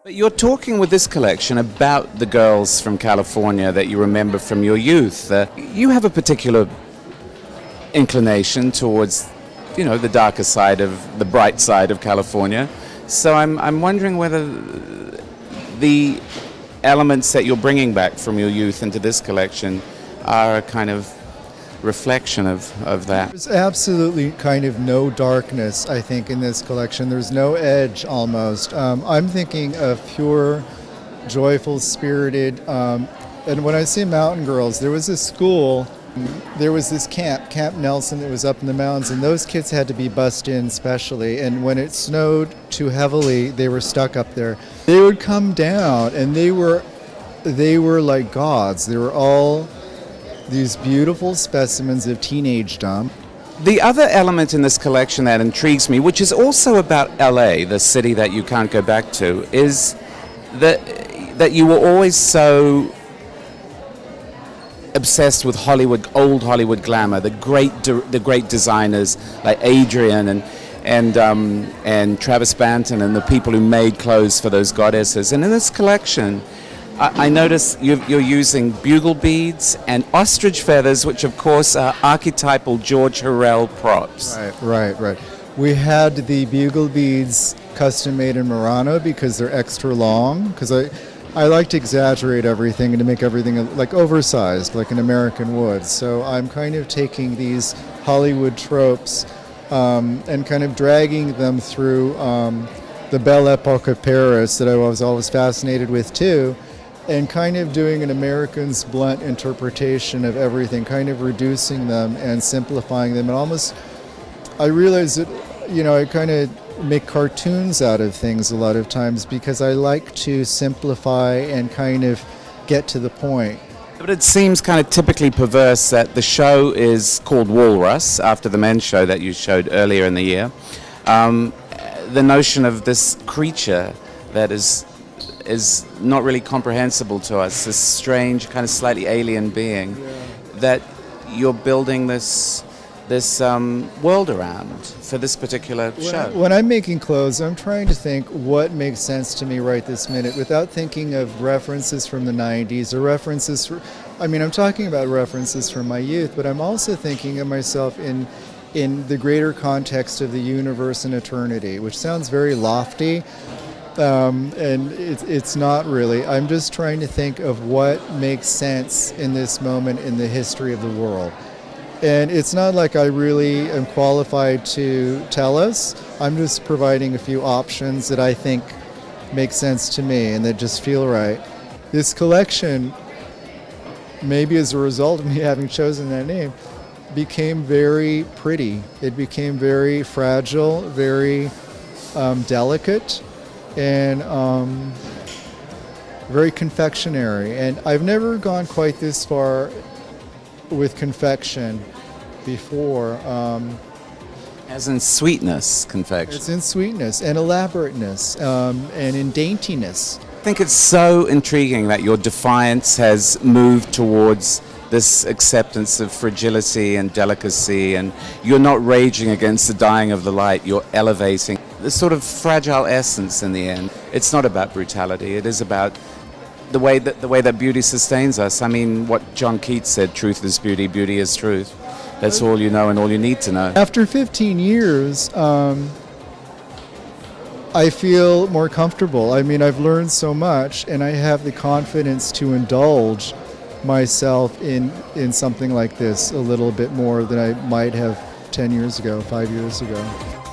But you're talking with this collection about the girls from California that you remember from your youth. You have a particular inclination towards, the darker side the bright side of California. So I'm wondering whether the elements that you're bringing back from your youth into this collection are a kind of reflection of that. There's absolutely kind of no darkness, I think, in this collection. There's no edge almost. I'm thinking of pure, joyful, spirited, and when I say mountain girls, there was this school, there was this Camp Nelson, that was up in the mountains, and those kids had to be bussed in specially, and when it snowed too heavily, they were stuck up there. They would come down, and they were like gods. They were all these beautiful specimens of teenagedom. The other element in this collection that intrigues me, which is also about LA, the city that you can't go back to, is that you were always so obsessed with Hollywood, old Hollywood glamour, the great designers like Adrian and Travis Banton and the people who made clothes for those goddesses. And in this collection, I notice you're using bugle beads and ostrich feathers, which of course are archetypal George Hurrell props. Right. We had the bugle beads custom made in Murano because they're extra long, because I like to exaggerate everything and to make everything like oversized, like an American would. So I'm kind of taking these Hollywood tropes and kind of dragging them through the Belle Epoque of Paris that I was always fascinated with too, and kind of doing an American's blunt interpretation of everything, kind of reducing them and simplifying them. And almost, I realize that, I kind of make cartoons out of things a lot of times because I like to simplify and kind of get to the point. But it seems kind of typically perverse that the show is called Walrus, after the men's show that you showed earlier in the year. The notion of this creature that is not really comprehensible to us, this strange, kind of slightly alien being, that you're building this world around for this particular show. When I'm making clothes, I'm trying to think what makes sense to me right this minute without thinking of references from the 90s or I'm talking about references from my youth, but I'm also thinking of myself in the greater context of the universe and eternity, which sounds very lofty. And it's not really. I'm just trying to think of what makes sense in this moment in the history of the world. And it's not like I really am qualified to tell us. I'm just providing a few options that I think make sense to me and that just feel right. This collection, maybe as a result of me having chosen that name, became very pretty. It became very fragile, very delicate, and very confectionery. And I've never gone quite this far with confection before. As in sweetness, confection. It's in sweetness and elaborateness and in daintiness. I think it's so intriguing that your defiance has moved towards this acceptance of fragility and delicacy, and you're not raging against the dying of the light, you're elevating the sort of fragile essence in the end. It's not about brutality, it is about the way that beauty sustains us. I mean, what John Keats said, truth is beauty, beauty is truth. That's all you know and all you need to know. After 15 years, I feel more comfortable. I mean, I've learned so much, and I have the confidence to indulge myself in something like this a little bit more than I might have 10 years ago, 5 years ago.